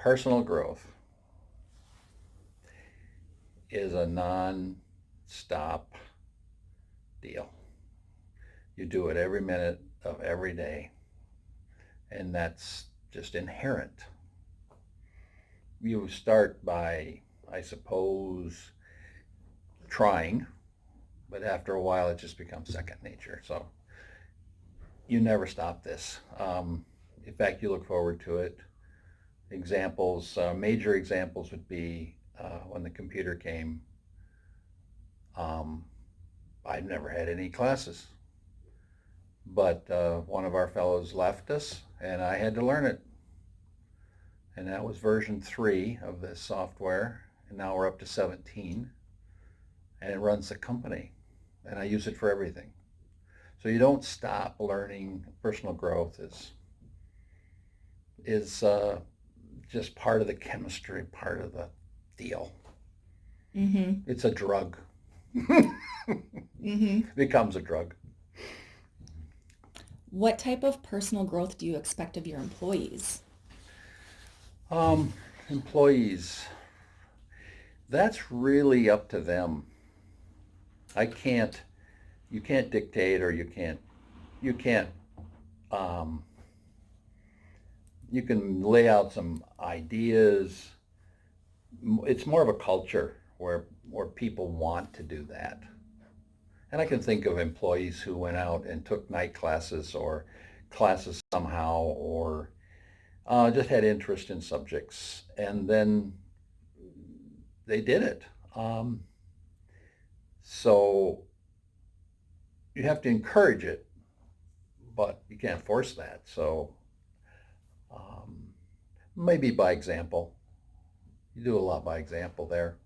Personal growth is a non-stop deal. You do it every minute of every day, and that's just inherent. You start by, I suppose, trying, but after a while it just becomes second nature. So you never stop this. In fact, you look forward to it. Examples, major examples would be when the computer came. Um, I'd never had any classes, but one of our fellows left us, and I had to learn it. And that was version 3 of this software, and now we're up to 17, and it runs the company, and I use it for everything. So you don't stop learning. Personal growth is just part of the chemistry, part of the deal. Mm-hmm. It's a drug. Mm-hmm. It becomes a drug. What type of personal growth do you expect of your employees? Um, Employees, that's really up to them. I can't, you can't dictate, or you can't, um, you can lay out some ideas. It's more of a culture where people want to do that. And I can think of employees who went out and took night classes or classes somehow, or just had interest in subjects, and then they did it. Um, so you have to encourage it, but you can't force that. So um, maybe by example. You do a lot by example there.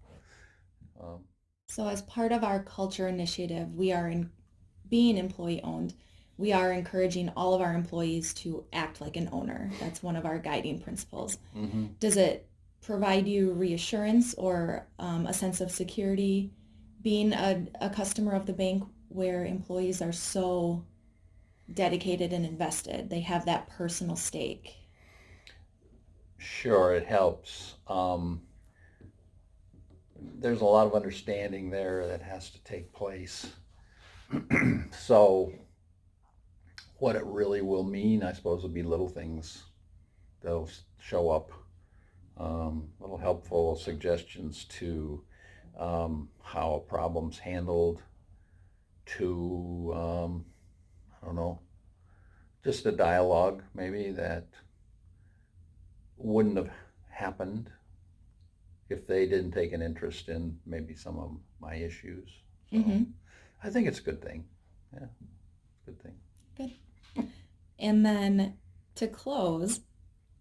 Um, So, as part of our culture initiative, we are in being employee owned. We are encouraging all of our employees to act like an owner. That's one of our guiding principles. hmm Does it provide you reassurance or a sense of security being a customer of the bank where employees are so dedicated and invested? They have that personal stake. Sure, it helps. There's a lot of understanding there that has to take place. So what it really will mean, I suppose, will be little things that'll show up. Little helpful suggestions to how a problem's handled, to, I don't know, just a dialogue maybe that wouldn't have happened if they didn't take an interest in maybe some of my issues. So Mm-hmm. I think it's a good thing. Yeah, it's a good thing. Good. And then to close,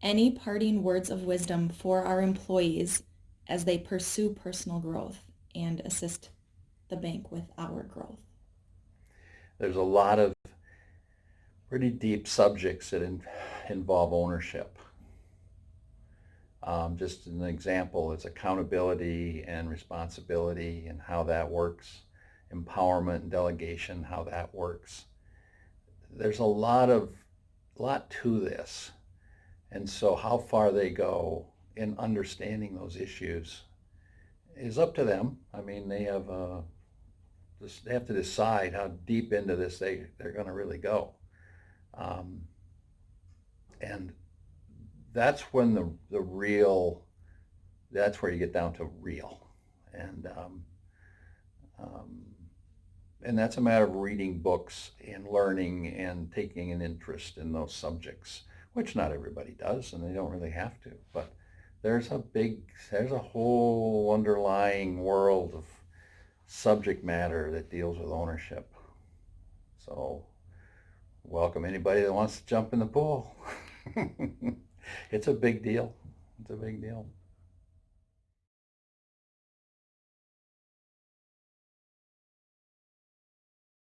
any parting words of wisdom for our employees as they pursue personal growth and assist the bank with our growth? There's a lot of pretty deep subjects that involve ownership. Just an example is accountability and responsibility and how that works, empowerment and delegation, how that works. There's a lot to this. And so how far they go in understanding those issues is up to them. I mean, they have to decide how deep into this they're going to really go. Um, and that's when the real, that's where you get down to real. And, um, and that's a matter of reading books and learning and taking an interest in those subjects, which not everybody does, and they don't really have to. But there's a whole underlying world of subject matter that deals with ownership. So welcome anybody that wants to jump in the pool. It's a big deal. It's a big deal.